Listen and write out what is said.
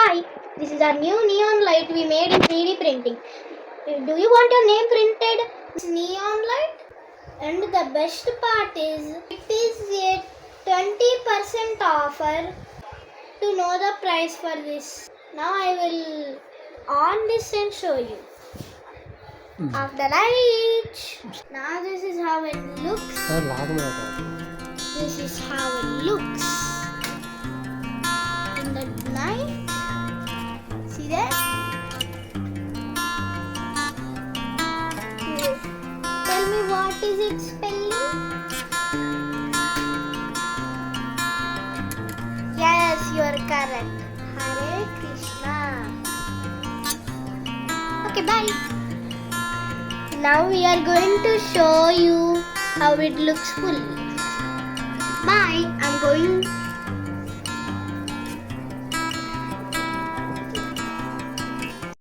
Hi, this is our new neon light we made in 3D printing. Do you want your name printed? This neon light? And the best part is, it is a 20% offer. To know the price for this, now I will on this and show you. Off the light. Now this is how it looks. This is how it looks. In the night. See that? Tell me what is it spelling? Yes, you are correct. Hare Krishna. Okay, bye. Now we are going to show you how it looks fully. Bye. I'm going